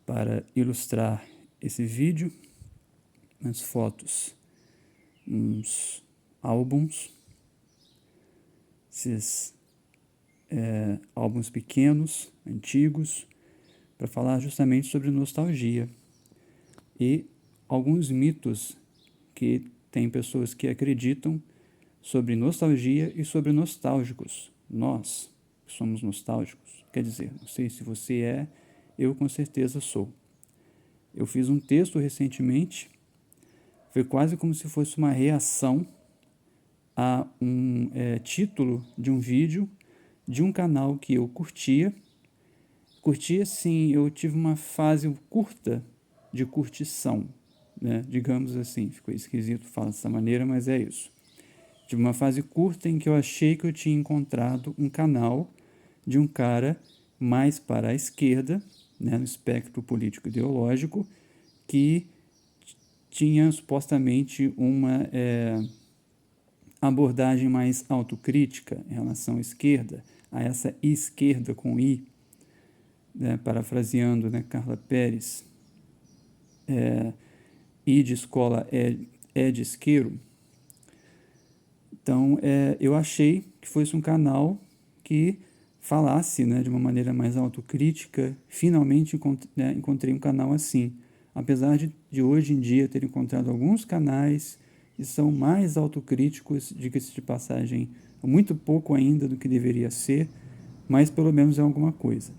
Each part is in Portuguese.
para ilustrar esse vídeo, umas fotos, uns álbuns, esses álbuns pequenos, antigos, para falar justamente sobre nostalgia e alguns mitos que tem pessoas que acreditam sobre nostalgia e sobre nostálgicos. Nós somos nostálgicos, quer dizer, não sei se você é, eu com certeza sou. Eu fiz um texto recentemente, foi quase como se fosse uma reação a um título de um vídeo de um canal que eu curtia. Curtia, sim, eu tive uma fase curta de curtição, né? Digamos assim, ficou esquisito falar dessa maneira, mas é isso. Tive uma fase curta em que eu achei que eu tinha encontrado um canal de um cara mais para a esquerda, né, no espectro político-ideológico, que tinha supostamente uma abordagem mais autocrítica em relação à esquerda, a essa esquerda com I, né, parafraseando, né, Carla Pérez, I de escola é de isqueiro. Então, eu achei que fosse um canal que falasse, né, de uma maneira mais autocrítica. Finalmente encontrei um canal assim. Apesar de hoje em dia ter encontrado alguns canais que são mais autocríticos, diga-se de passagem, muito pouco ainda do que deveria ser, mas pelo menos é alguma coisa.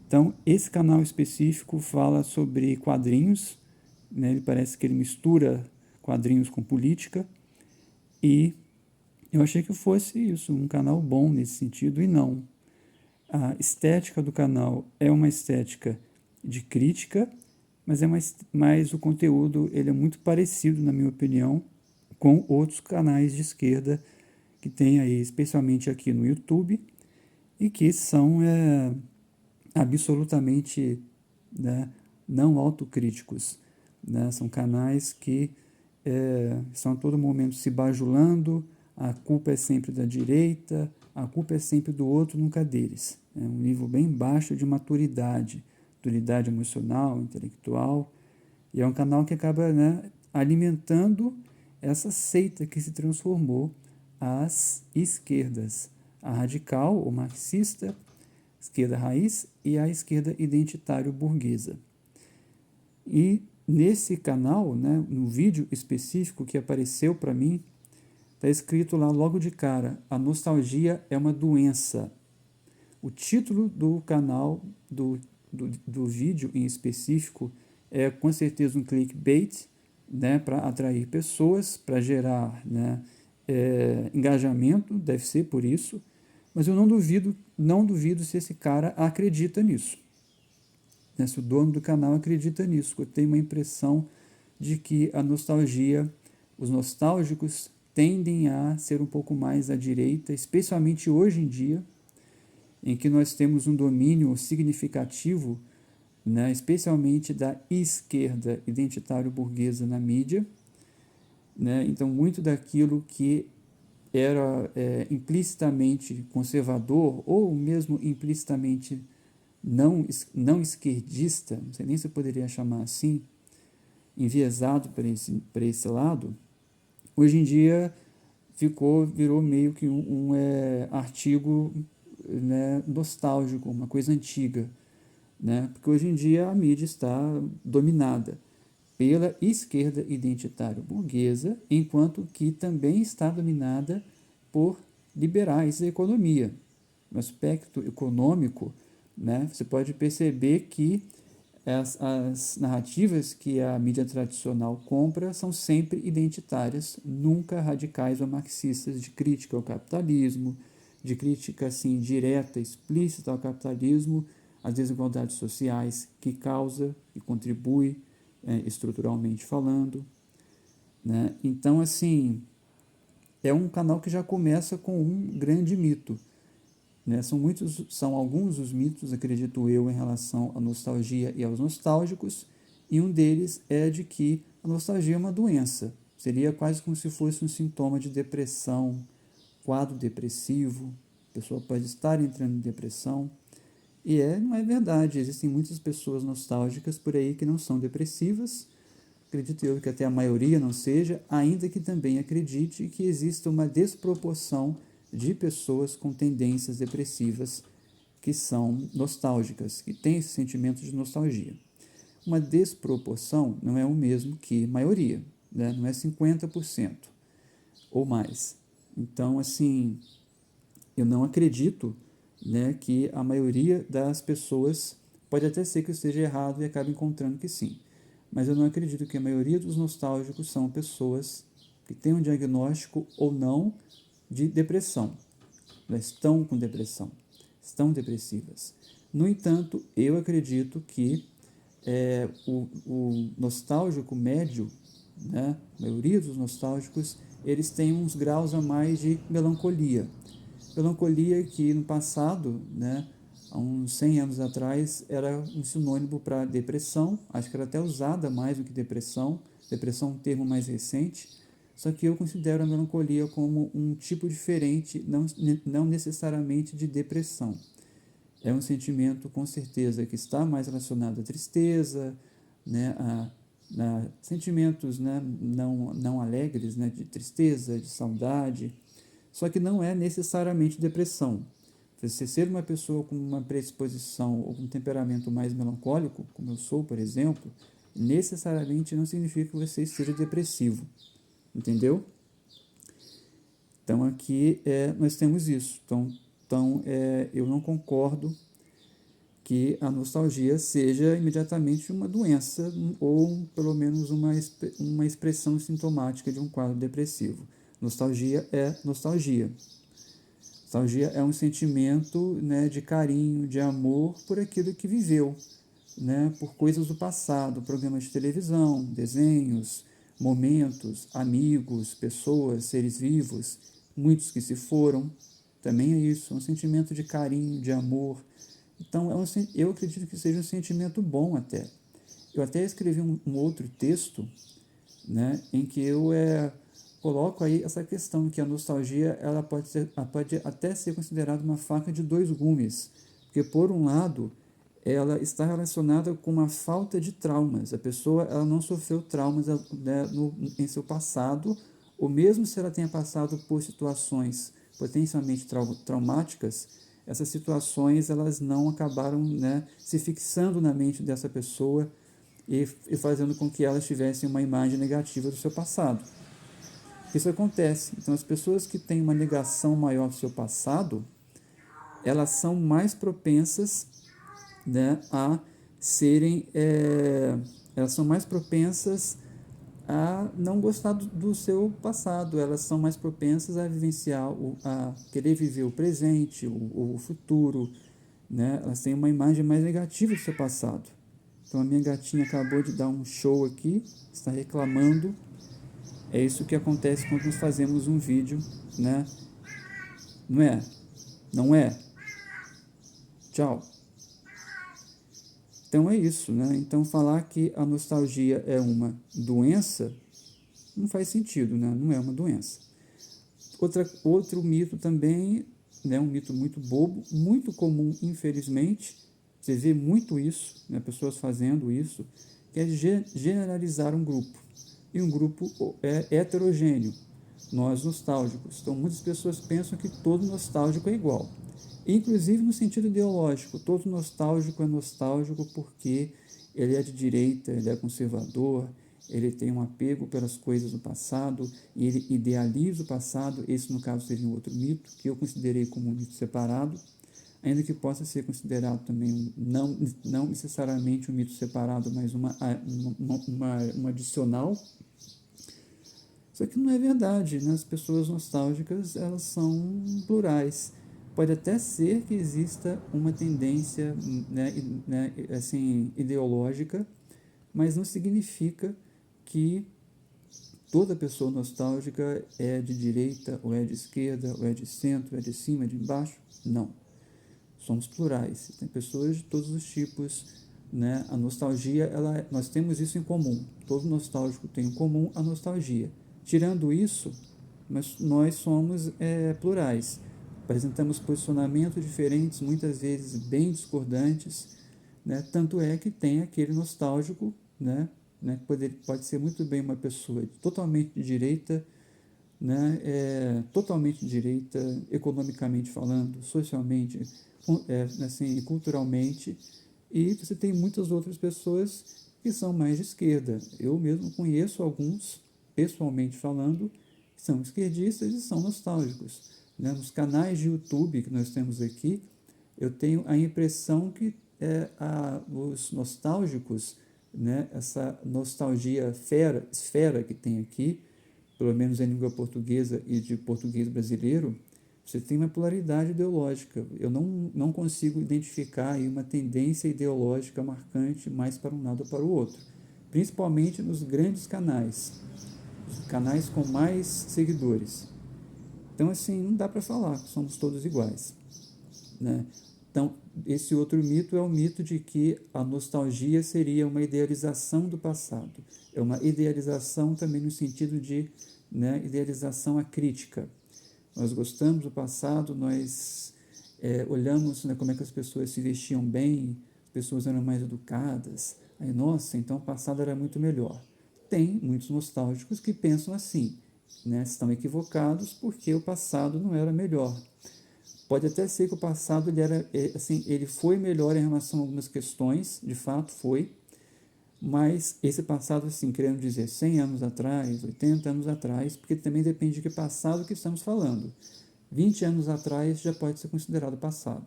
Então, esse canal específico fala sobre quadrinhos, né, ele parece que ele mistura quadrinhos com política, e eu achei que fosse isso, um canal bom nesse sentido, e não. A estética do canal é uma estética de crítica, mas o conteúdo ele é muito parecido, na minha opinião, com outros canais de esquerda que tem aí, especialmente aqui no YouTube, e que são absolutamente, né, não autocríticos. Né? São canais que estão a todo momento se bajulando, a culpa é sempre da direita, a culpa é sempre do outro, nunca deles. É um nível bem baixo de maturidade emocional, intelectual, e é um canal que acaba, né, alimentando essa seita que se transformou as esquerdas, a radical ou marxista, esquerda raiz, e a esquerda identitário-burguesa. E nesse canal, né, no vídeo específico que apareceu para mim, está escrito lá logo de cara: a nostalgia é uma doença. O título do canal, do vídeo em específico, é com certeza um clickbait, né, para atrair pessoas, para gerar, né, engajamento, deve ser por isso, mas eu não duvido se esse cara acredita nisso. Né, se o dono do canal acredita nisso. Eu tenho uma impressão de que a nostalgia, os nostálgicos tendem a ser um pouco mais à direita, especialmente hoje em dia, em que nós temos um domínio significativo, né, especialmente da esquerda identitário-burguesa na mídia. Né? Então, muito daquilo que era implicitamente conservador ou mesmo implicitamente não esquerdista, não sei nem se eu poderia chamar assim, enviesado para esse lado, hoje em dia virou meio que um artigo, né, nostálgico, uma coisa antiga, né? Porque hoje em dia a mídia está dominada pela esquerda identitário-burguesa, enquanto que também está dominada por liberais da economia. No aspecto econômico, né, você pode perceber que as narrativas que a mídia tradicional compra são sempre identitárias, nunca radicais ou marxistas, de crítica ao capitalismo, de crítica assim, direta, explícita ao capitalismo, às desigualdades sociais que causa e contribui estruturalmente falando. Né? Então, assim, é um canal que já começa com um grande mito. Né? São alguns os mitos, acredito eu, em relação à nostalgia e aos nostálgicos, e um deles é de que a nostalgia é uma doença. Seria quase como se fosse um sintoma de depressão, quadro depressivo, a pessoa pode estar entrando em depressão, E não é verdade. Existem muitas pessoas nostálgicas por aí que não são depressivas. Acredito eu que até a maioria não seja, ainda que também acredite que exista uma desproporção de pessoas com tendências depressivas que são nostálgicas, que têm esse sentimento de nostalgia. Uma desproporção não é o mesmo que maioria, né? Não é 50% ou mais. Então, assim, eu não acredito, né, que a maioria das pessoas, pode até ser que eu esteja errado e acabe encontrando que sim, mas eu não acredito que a maioria dos nostálgicos são pessoas que têm um diagnóstico ou não de depressão. Elas estão com depressão, estão depressivas. No entanto, eu acredito que o nostálgico médio, né, a maioria dos nostálgicos, eles têm uns graus a mais de melancolia. Melancolia que no passado, né, há uns 100 anos atrás, era um sinônimo para depressão, acho que era até usada mais do que depressão, depressão é um termo mais recente, só que eu considero a melancolia como um tipo diferente, não necessariamente de depressão. É um sentimento, com certeza, que está mais relacionado à tristeza, né, a sentimentos, né, não alegres, né, de tristeza, de saudade, só que não é necessariamente depressão. Você ser uma pessoa com uma predisposição ou um temperamento mais melancólico, como eu sou, por exemplo, necessariamente não significa que você esteja depressivo, entendeu? Então aqui nós temos isso. Então eu não concordo que a nostalgia seja imediatamente uma doença ou pelo menos uma expressão sintomática de um quadro depressivo. Nostalgia é nostalgia. Nostalgia é um sentimento, né, de carinho, de amor por aquilo que viveu, né, por coisas do passado, programas de televisão, desenhos, momentos, amigos, pessoas, seres vivos, muitos que se foram. Também é isso, é um sentimento de carinho, de amor. Então, eu acredito que seja um sentimento bom até. Eu até escrevi um outro texto, né, em que eu coloco aí essa questão que a nostalgia ela pode até ser considerada uma faca de dois gumes, porque por um lado ela está relacionada com uma falta de traumas. A pessoa ela não sofreu traumas, né, em seu passado, ou mesmo se ela tenha passado por situações potencialmente traumáticas, essas situações elas não acabaram, né, se fixando na mente dessa pessoa e fazendo com que elas tivessem uma imagem negativa do seu passado. Isso acontece. Então, as pessoas que têm uma negação maior do seu passado, elas são mais propensas, né, a serem, elas são mais propensas a não gostar do seu passado, elas são mais propensas a vivenciar, a querer viver o presente, o futuro, né? Elas têm uma imagem mais negativa do seu passado. Então a minha gatinha acabou de dar um show aqui, está reclamando. É isso que acontece quando nós fazemos um vídeo, né? Não é? Não é? Tchau. Então é isso, né? Então falar que a nostalgia é uma doença não faz sentido, né? Não é uma doença. Outro mito também, né? Um mito muito bobo, muito comum, infelizmente. Você vê muito isso, né? Pessoas fazendo isso, que é generalizar um grupo. E um grupo é heterogêneo. Nós nostálgicos. Então muitas pessoas pensam que todo nostálgico é igual. Inclusive no sentido ideológico, todo nostálgico é nostálgico porque ele é de direita, ele é conservador, ele tem um apego pelas coisas do passado e ele idealiza o passado. Esse, no caso, seria um outro mito, que eu considerei como um mito separado, ainda que possa ser considerado também, não necessariamente um mito separado, mas uma adicional. Só que não é verdade, né? As pessoas nostálgicas, elas são plurais. Pode até ser que exista uma tendência, né, assim, ideológica, mas não significa que toda pessoa nostálgica é de direita, ou é de esquerda, ou é de centro, é de cima, é de baixo. Não. Somos plurais. Tem pessoas de todos os tipos, né? A nostalgia, nós temos isso em comum. Todo nostálgico tem em comum a nostalgia. Tirando isso, nós somos plurais. apresentamos posicionamentos diferentes, muitas vezes bem discordantes, né? Tanto é que tem aquele nostálgico, que pode ser muito bem uma pessoa totalmente de direita, totalmente de direita, economicamente falando, socialmente, assim, culturalmente, e você tem muitas outras pessoas que são mais de esquerda. Eu mesmo conheço alguns, pessoalmente falando, que são esquerdistas e são nostálgicos. Nos canais de YouTube que nós temos aqui, eu tenho a impressão que os nostálgicos, essa nostalgia esfera que tem aqui, pelo menos em língua portuguesa e de português brasileiro, você tem uma polaridade ideológica. Eu não consigo identificar aí uma tendência ideológica marcante mais para um lado ou para o outro, principalmente nos grandes canais, os canais com mais seguidores. Então, assim, não dá para falar que somos todos iguais, né? Então, esse outro mito é o mito de que a nostalgia seria uma idealização do passado. É uma idealização também no sentido de idealização acrítica. Nós gostamos do passado, nós olhamos como é que as pessoas se vestiam bem, as pessoas eram mais educadas. Aí, nossa, então o passado era muito melhor. Tem muitos nostálgicos que pensam assim, estão equivocados porque o passado não era melhor. Pode até ser que o passado ele foi melhor em relação a algumas questões, de fato foi, mas esse passado, assim, querendo dizer 100 anos atrás, 80 anos atrás, porque também depende de que passado que estamos falando. 20 anos atrás já pode ser considerado passado.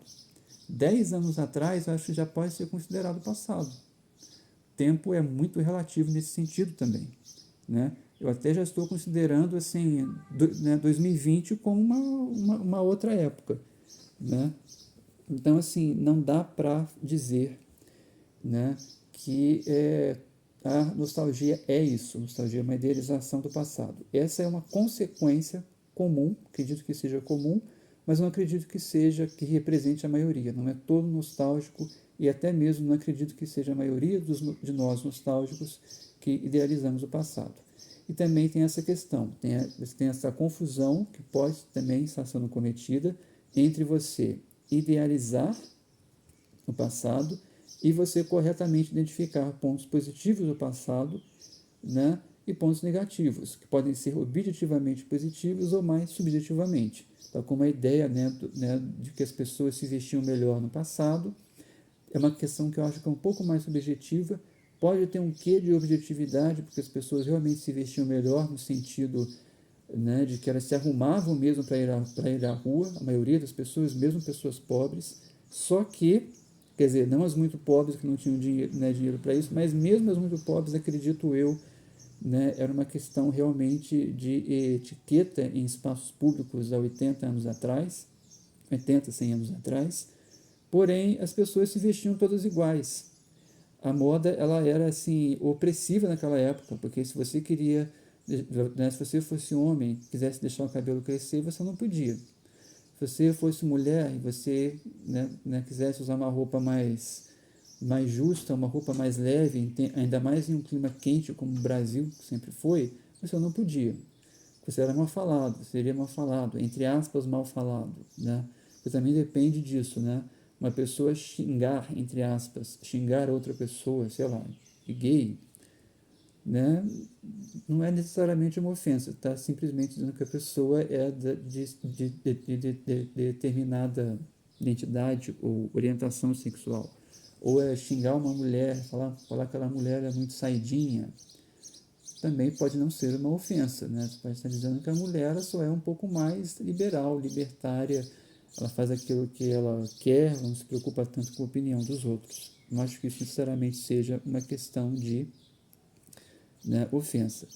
10 anos atrás, eu acho que já pode ser considerado passado. Tempo é muito relativo nesse sentido também, né? Eu até já estou considerando, assim, 2020 como uma outra época, né? Então, assim, não dá para dizer, que a nostalgia é isso. Nostalgia é uma idealização do passado. Essa é uma consequência comum, acredito que seja comum, mas não acredito que represente a maioria. Não é todo nostálgico e até mesmo não acredito que seja a maioria de nós nostálgicos que idealizamos o passado. E também tem essa questão, tem essa confusão que pode também estar sendo cometida entre você idealizar o passado e você corretamente identificar pontos positivos do passado, e pontos negativos, que podem ser objetivamente positivos ou mais subjetivamente. Então, como a ideia de que as pessoas se vestiam melhor no passado, é uma questão que eu acho que é um pouco mais subjetiva, pode ter um quê de objetividade, porque as pessoas realmente se vestiam melhor no sentido de que elas se arrumavam mesmo para ir à rua, a maioria das pessoas, mesmo pessoas pobres, só que, quer dizer, não as muito pobres que não tinham dinheiro para isso, mas mesmo as muito pobres, acredito eu, era uma questão realmente de etiqueta em espaços públicos há 80 anos atrás, 80, 100 anos atrás, porém as pessoas se vestiam todas iguais. A moda ela era assim opressiva naquela época, porque se você queria, se você fosse homem, quisesse deixar o cabelo crescer, você não podia. Se você fosse mulher e você quisesse usar uma roupa mais justa, uma roupa mais leve, ainda mais em um clima quente como o Brasil sempre foi, você não podia. Você era mal falado, seria mal falado, entre aspas, mal falado, Porque também depende disso, Uma pessoa xingar, entre aspas, xingar outra pessoa, sei lá, de gay, não é necessariamente uma ofensa, está simplesmente dizendo que a pessoa é de determinada identidade ou orientação sexual. Ou é xingar uma mulher, falar que aquela mulher é muito saidinha, também pode não ser uma ofensa, Você pode estar dizendo que a mulher só é um pouco mais liberal, libertária, ela faz aquilo que ela quer, não se preocupa tanto com a opinião dos outros. Não acho que isso necessariamente seja uma questão de ofensa.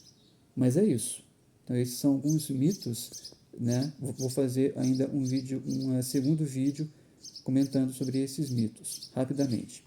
Mas é isso. Então, esses são alguns mitos, Vou fazer ainda um segundo vídeo comentando sobre esses mitos, rapidamente.